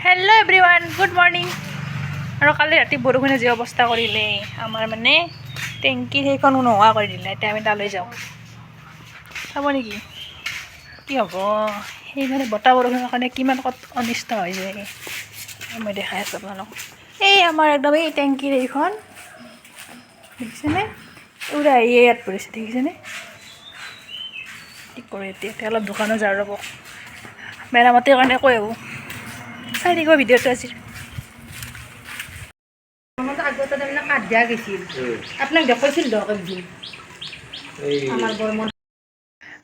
Hello' everyone, good morning. আৰু কালি ৰাতি বৰষুণে যি অৱস্থা কৰিলে, আমাৰ মানে টেংকিৰ সেইখনো নোহোৱা কৰি দিলে। এতিয়া আমি তালৈ যাওঁ, চাব নেকি কি হ'ব। সেই মানে বতাহ বৰষুণৰ কাৰণে কিমান ক'ত অনিষ্ট হৈ যায়, মই দেখাই আছোঁ আপোনালোকক। এই আমাৰ একদম এই টেংকিৰ এইখন দেখিছেনে, উৰা আহিয়ে ইয়াত পৰিছে, দেখিছেনে। কি কৰে এতিয়া অলপ দোকানো যাওঁ ৰ'ব, মেৰামতিৰ কাৰণে কৈ আহোঁ। চাই থাকিব ভিডিঅ'টো আজি। আগতে তাৰমানে কাঠ দিয়া গৈছিল, আপোনাক দেখুৱাইছিল দিয়ক একদিন আমাৰ গৰমত।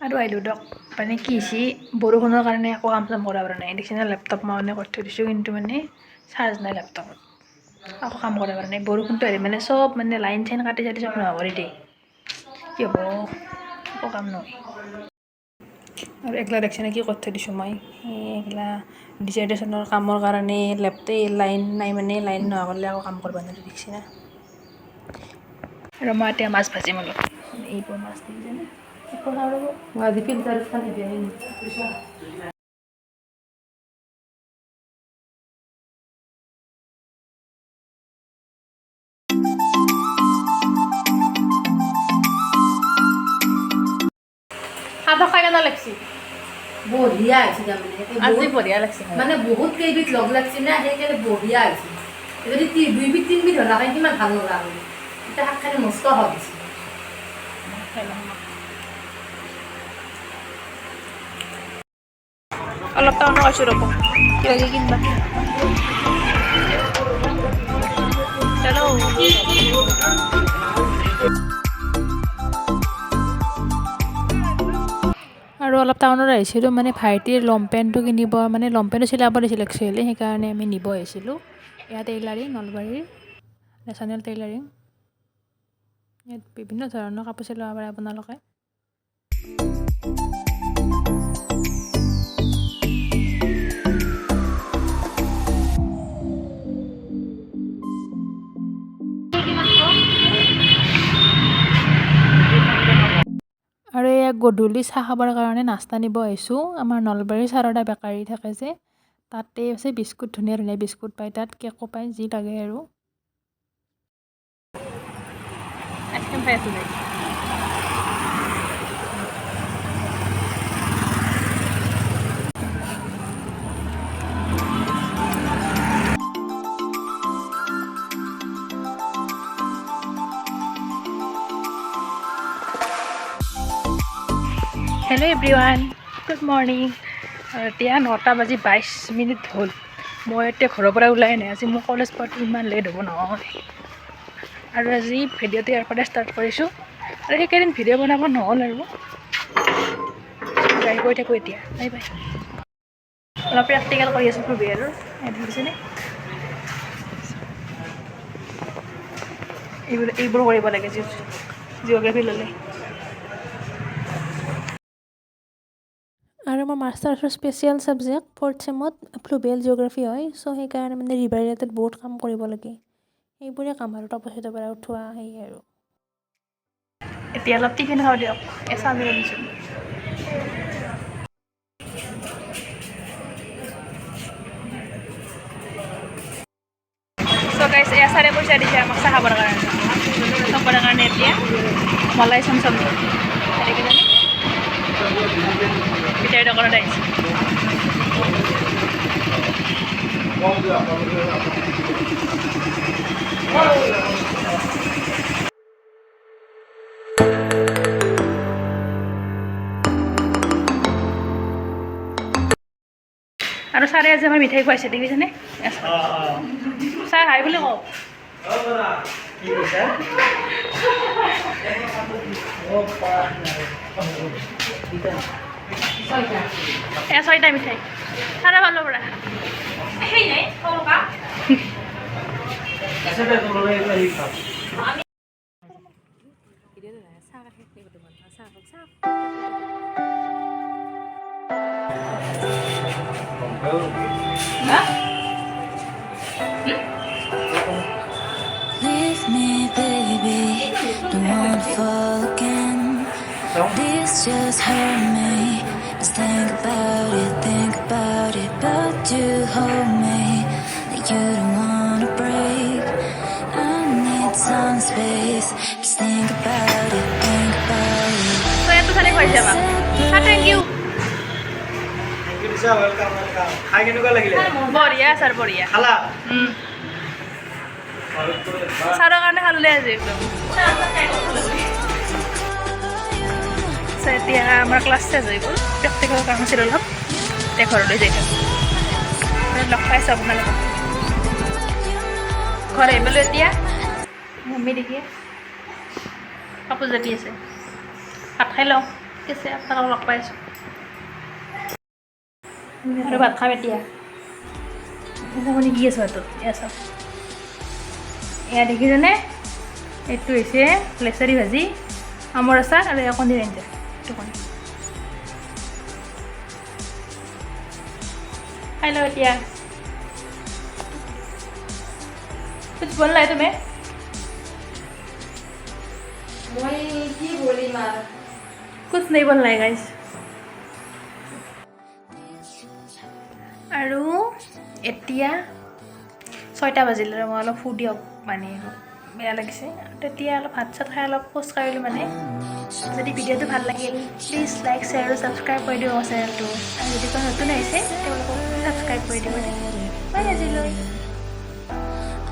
আৰু আহিলোঁ দিয়ক, মানে কি হৈছে বৰষুণৰ কাৰণে একো কাম চাম কৰা পৰা নাই। দেখিছেনে লেপটপ মই মানে কৰি থৈ দিছোঁ, কিন্তু মানে চাৰ্জ নাই লেপটপত, একো কাম কৰিব পৰা নাই। বৰষুণটো আহি মানে চব মানে লাইন চাইন কাটি চাটি চব নোহোৱা কৰি দিয়ে। কি হ'ব, একো কাম নহয়। আৰু এইগিলা দেখিছেনে কি কৰি থৈ দিছোঁ মই, এইগিলা ডিজাৰ্টেশ্যনৰ কামৰ কাৰণে লাইন নাই, মানে লাইন নোহোৱা কৰিলে আকৌ কাম কৰিব নোৱাৰি, দেখিছেনে। আৰু মই এতিয়া মাছ ভাজিম অলপ, এইবোৰ মাছ দেখিছেনে। আজি ফিল্টাৰত পানী দিয়া খাব খাই কেনে লাগছি, বঢ়িয়া হৈছে তাৰমানে আজি বঢ়িয়া লাগছে মানে বহুত কেইবিধ লগ লাগছে না, সেইকাৰণে বঢ়িয়া হৈছে। যদি 2 বিধ 3 বিধ হ'লা কিমান ভাল লগা হ'ল, এতিয়া শাকখানি মস্ত হৈ গৈছে। অলপ টাউনো আছোঁ ৰ'ব, কিবা কিবি কিনবা। আৰু অলপ টাউনত আহিছিলোঁ, মানে ভাইটিৰ লংপেণ্টটো কিনিব, মানে লংপেণ্টটো চিলাব দিছিল একচুৱেলি, সেইকাৰণে আমি নিব আহিছিলোঁ। ইয়াত টেইলাৰিং, নলবাৰীৰ নেশ্যনেল টেইলাৰিং, ইয়াত বিভিন্ন ধৰণৰ কাপোৰ চিলাব পাৰে আপোনালোকে। আৰু এয়া গধূলি চাহ খাবৰ কাৰণে নাস্তা নিব আহিছোঁ। আমাৰ নলবাৰীৰ চাৰদা বেকাৰী থাকে যে, তাতে আছে বিস্কুট, ধুনীয়া ধুনীয়া বিস্কুট পায় তাত, কেকো পায়, যি লাগে আৰু। আইচক্ৰীম খাই আছোঁ। Hello' everyone, good morning. এতিয়া 9:22 হ'ল। মই এতিয়া ঘৰৰ পৰা ওলাই নাই, আজি মোৰ কলেজ পোৱাটো ইমান লেট হ'ব নহয়। আৰু আজি ভিডিঅ'টো ইয়াৰ পৰা ষ্টাৰ্ট কৰিছোঁ, আৰু সেইকেইদিন ভিডিঅ' বনাব নহ'ল আৰু। যাই গৈ থাকোঁ এতিয়া, বাই বাই। অলপ প্ৰেক্টিকেল কৰি আছোঁ আৰু দেখিছেনে, এইবোৰ কৰিব লাগে জিঅ'গ্ৰাফী ল'লে। আৰু মোৰ মাষ্টাৰ্ছৰ স্পেচিয়েল ছাবজেক্ট 4th চেমত ফ্লুভিয়েল জিঅ'গ্ৰাফী হয়, চ' সেইকাৰণে মানে ৰিভাৰ ৰিলেটেড বহুত কাম কৰিব লাগে। সেইবোৰে কাম আৰু টপচিটৰ পৰা উঠোৱা, সেই আৰু। এতিয়া অলপ টিফিন খাওঁ দিয়ক, চাওমিন আনিছোঁ। চ' গাইছ, এয়া চাৰে পইচা দিছে আমাক চাহ খাবৰ কাৰণে এতিয়া মলাই চমচম পিঠাৰ দোকানত আহিছে। আৰু ছাৰে আজি আমাৰ মিঠাই খুৱাইছে, দেখিছেনে। ছাৰ হাই বুলি কওঁ। এয়া 6টা মিঠাই ছাৰে ভালৰ পৰা সেই নাই Leave me, baby, don't wanna fall again. This just hurt me. Just think about it, but you hold me. you don't wanna break. I need some space. Just think about it, think about it. So eto sane koi jaba. Ha thank you. Thank you Disha, welcome. Khai kenuka lagile? Boriya sir boriya. Khala. Sara karone khalule aji ekdom. So এতিয়া আমাৰ class change হৈ গ'ল practical কাম আছিল অলপ এতিয়া ঘৰলৈ যাই থাকোঁ লগ পাইছোঁ আপোনালোকক ঘৰ আহিবলৈ এতিয়া মম্মী দেখিয়ে কাপোৰ জাপি আছে ভাত খাই লওঁ ঠিক আছে আপোনালোকক লগ পাই আছোঁ আৰু ভাত খাম এতিয়া আপুনি কি আছোঁ এইটো এয়া চাওক এয়া দেখিছেনে এইটো হৈছে লেচাৰী ভাজি আমৰ আচাৰ আৰু এয়া কণীৰ আঞ্জা কণী খাই লওঁ এতিয়া कुछ बोलना है तुम्हें মই কি বলিম আর कुछ नहीं बोलना है गाइस আৰু এতিয়া 6টা বাজিলে মই অলপ ফুড দিয়ক মানে বেয়া লাগিছে তেতিয়া অলপ ভাত চাত খাই অলপ খোজ কাঢ়িলোঁ মানে যদি ভিডিঅ'টো ভাল লাগিল প্লিজ লাইক শ্বেয়াৰ আৰু ছাবস্ক্ৰাইব কৰি দিব চেনেলটো আৰু যদি কোনো নতুন আহিছে তেওঁলোকক ছাবস্ক্ৰাইব কৰি দিব বাই আজিলৈ